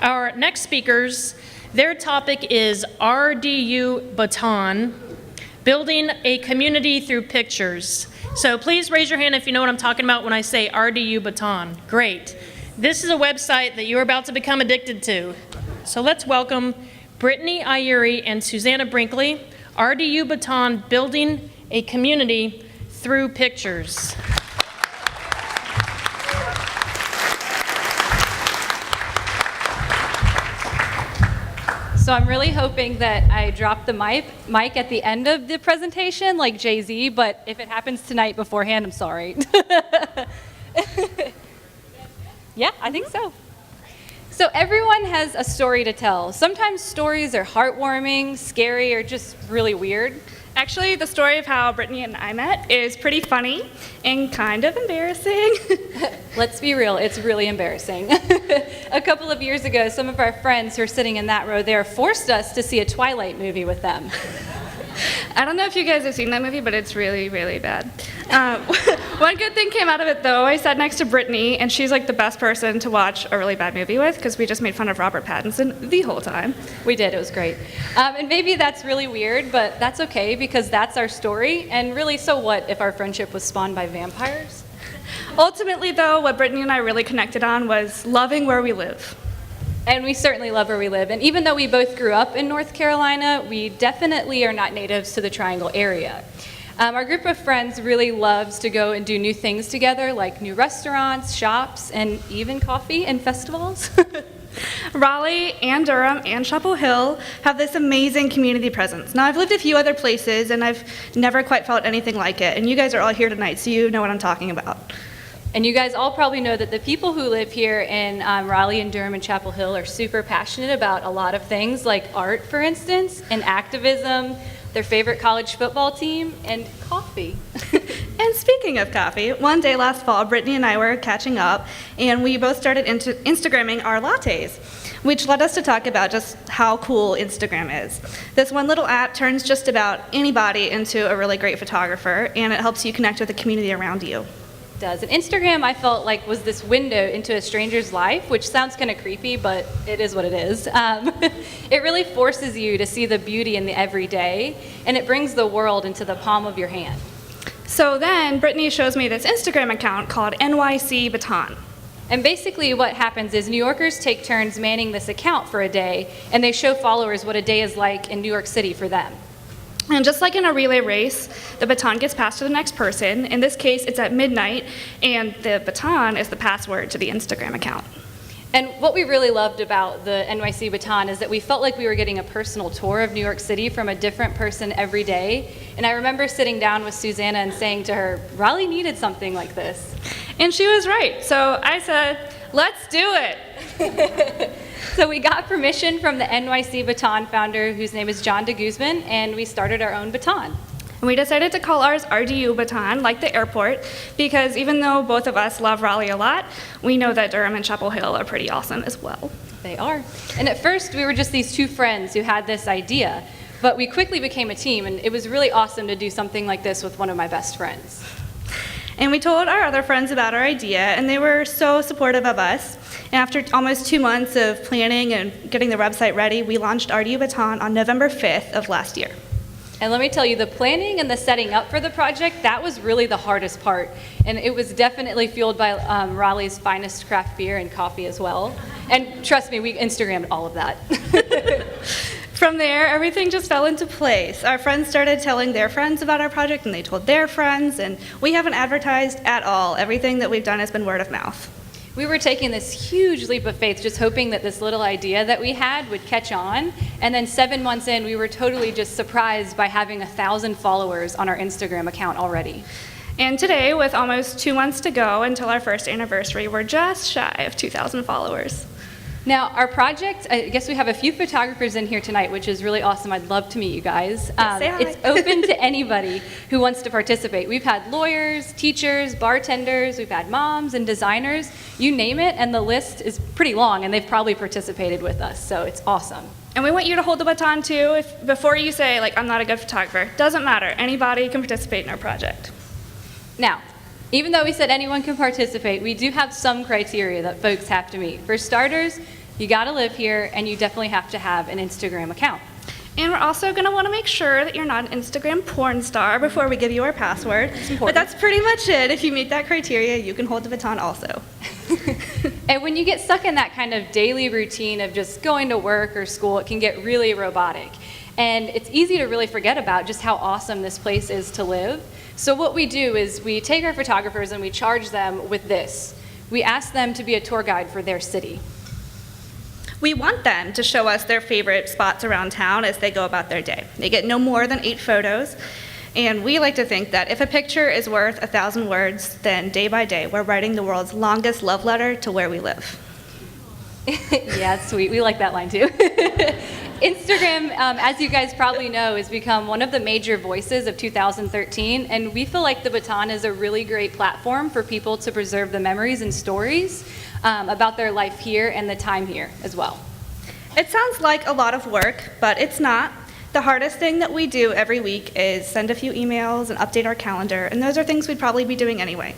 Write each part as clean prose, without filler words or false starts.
Our next speakers, their topic is RDU Baton, Building a Community Through Pictures. So please raise your hand if you know what I'm talking about when I say RDU Baton. Great. This is a website that you're about to become addicted to. So let's welcome Brittany, Iery, and Susannah Brinkley, RDU Baton, Building a Community Through Pictures. So I'm really hoping that I drop the mic at the end of the presentation like Jay-Z, but if it happens tonight beforehand, I'm sorry. Yeah, I think so. So everyone has a story to tell. Sometimes stories are heartwarming, scary, or just really weird. Actually, the story of how Brittany and I met is pretty funny and kind of embarrassing. Let's be real, it's really embarrassing. A couple of years ago, some of our friends who are sitting in that row there forced us to see a Twilight movie with them. I don't know if you guys have seen that movie, but it's really, really bad. One good thing came out of it, though. I sat next to Brittany, and she's like the best person to watch a really bad movie with, because we just made fun of Robert Pattinson the whole time. We did, it was great. And maybe that's really weird, but that's okay, because that's our story. And really, so what if our friendship was spawned by vampires? Ultimately, though, what Brittany and I really connected on was loving where we live. And we certainly love where we live. And even though we both grew up in North Carolina, we definitely are not natives to the Triangle area. Our group of friends really loves to go and do new things together, like new restaurants, shops, and even coffee and festivals. Raleigh and Durham and Chapel Hill have this amazing community presence. Now, I've lived a few other places, and I've never quite felt anything like it. And you guys are all here tonight, so you know what I'm talking about. And you guys all probably know that the people who live here in Raleigh and Durham and Chapel Hill are super passionate about a lot of things, like art, for instance, and activism, their favorite college football team, and coffee. And speaking of coffee, one day last fall, Brittany and I were catching up, and we both started Instagramming our lattes, which led us to talk about just how cool Instagram is. This one little app turns just about anybody into a really great photographer, and it helps you connect with the community around you. Does. And Instagram, I felt like, was this window into a stranger's life, which sounds kind of creepy, but it is what it is. It really forces you to see the beauty in the everyday, and it brings the world into the palm of your hand. So then, Brittany shows me this Instagram account called NYC Baton. And basically what happens is New Yorkers take turns manning this account for a day, and they show followers what a day is like in New York City for them. And just like in a relay race, the baton gets passed to the next person. In this case, it's at midnight, and the baton is the password to the Instagram account. And what we really loved about the NYC Baton is that we felt like we were getting a personal tour of New York City from a different person every day. And I remember sitting down with Susannah and saying to her, Raleigh needed something like this. And she was right. So I said, let's do it. So we got permission from the NYC Baton founder, whose name is John de Guzman, and we started our own baton. And we decided to call ours RDU Baton, like the airport, because even though both of us love Raleigh a lot, we know that Durham and Chapel Hill are pretty awesome as well. They are. And at first, we were just these two friends who had this idea, but we quickly became a team, and it was really awesome to do something like this with one of my best friends. And we told our other friends about our idea, and they were so supportive of us. And after almost 2 months of planning and getting the website ready, we launched RDU Baton on November 5th of last year. And let me tell you, the planning and the setting up for the project, that was really the hardest part. And it was definitely fueled by Raleigh's finest craft beer and coffee as well. And trust me, we Instagrammed all of that. From there, everything just fell into place. Our friends started telling their friends about our project, and they told their friends, and we haven't advertised at all. Everything that we've done has been word of mouth. We were taking this huge leap of faith, just hoping that this little idea that we had would catch on. And then 7 months in, we were totally just surprised by having 1,000 followers on our Instagram account already. And today, with almost 2 months to go until our first anniversary, we're just shy of 2,000 followers. Now, our project, I guess we have a few photographers in here tonight, which is really awesome. I'd love to meet you guys. Say hi. It's open to anybody who wants to participate. We've had lawyers, teachers, bartenders, we've had moms and designers, you name it, and the list is pretty long, and they've probably participated with us, so it's awesome. And we want you to hold the baton too, before you say, like, I'm not a good photographer. Doesn't matter, anybody can participate in our project. Now, even though we said anyone can participate, we do have some criteria that folks have to meet. For starters, You gotta live here, and you definitely have to have an Instagram account. And we're also going to want to make sure that you're not an Instagram porn star before we give you our password. But that's pretty much it. If you meet that criteria, you can hold the baton also. And when you get stuck in that kind of daily routine of just going to work or school, it can get really robotic. And it's easy to really forget about just how awesome this place is to live. So what we do is we take our photographers and we charge them with this. We ask them to be a tour guide for their city. We want them to show us their favorite spots around town as they go about their day. They get no more than 8 photos, and we like to think that if a picture is worth 1,000 words, then day by day we're writing the world's longest love letter to where we live. Yeah, it's sweet. We like that line too. Instagram, as you guys probably know, has become one of the major voices of 2013, and we feel like the Baton is a really great platform for people to preserve the memories and stories about their life here and the time here as well. It sounds like a lot of work, but it's not. The hardest thing that we do every week is send a few emails and update our calendar, and those are things we'd probably be doing anyway.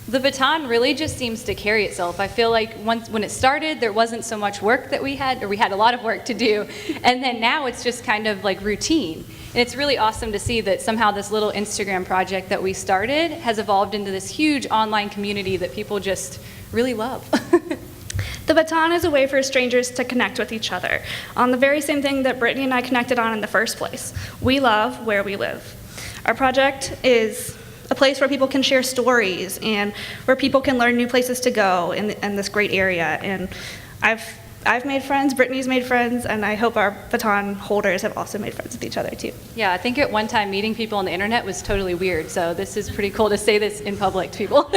The Baton really just seems to carry itself. I feel like when it started, there wasn't so much work that we had, or we had a lot of work to do, and then now it's just kind of like routine. And it's really awesome to see that somehow this little Instagram project that we started has evolved into this huge online community that people just really love. The Baton is a way for strangers to connect with each other on the very same thing that Brittany and I connected on in the first place. We love where we live. Our project is a place where people can share stories and where people can learn new places to go in this great area. And I've made friends, Brittany's made friends, and I hope our Baton holders have also made friends with each other too. Yeah, I think at one time meeting people on the internet was totally weird, so this is pretty cool to say this in public to people.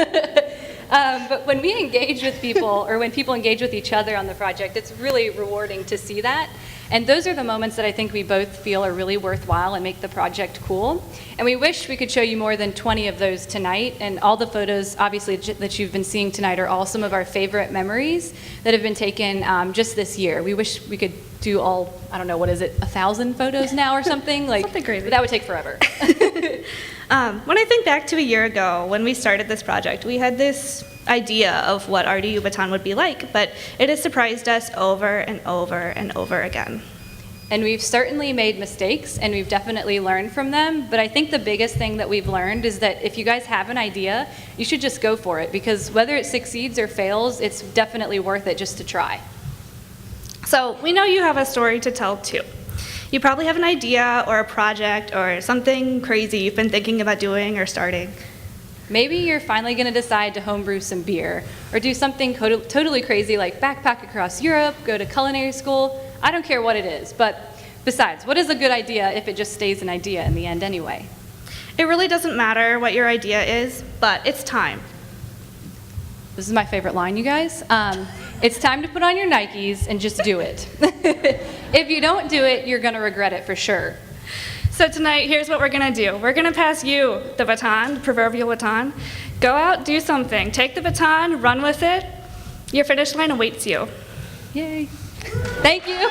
But when we engage with people, or when people engage with each other on the project, it's really rewarding to see that. And those are the moments that I think we both feel are really worthwhile and make the project cool. And we wish we could show you more than 20 of those tonight. And all the photos, obviously, that you've been seeing tonight are all some of our favorite memories that have been taken just this year. We wish we could do all, I don't know, what is it, 1,000 photos now or something? Like, something crazy. But that would take forever. When I think back to a year ago when we started this project, we had this idea of what RDU Baton would be like, but it has surprised us over and over and over again. And we've certainly made mistakes, and we've definitely learned from them, but I think the biggest thing that we've learned is that if you guys have an idea, you should just go for it, because whether it succeeds or fails, it's definitely worth it just to try. So we know you have a story to tell too. You probably have an idea or a project or something crazy you've been thinking about doing or starting. Maybe you're finally going to decide to homebrew some beer, or do something totally crazy like backpack across Europe, go to culinary school. I don't care what it is, but besides, what is a good idea if it just stays an idea in the end anyway? It really doesn't matter what your idea is, but it's time. This is my favorite line, you guys. It's time to put on your Nikes and just do it. If you don't do it, you're going to regret it for sure. So tonight, here's what we're gonna do. We're gonna pass you the baton, the proverbial baton. Go out, do something. Take the baton, run with it. Your finish line awaits you. Yay. Thank you.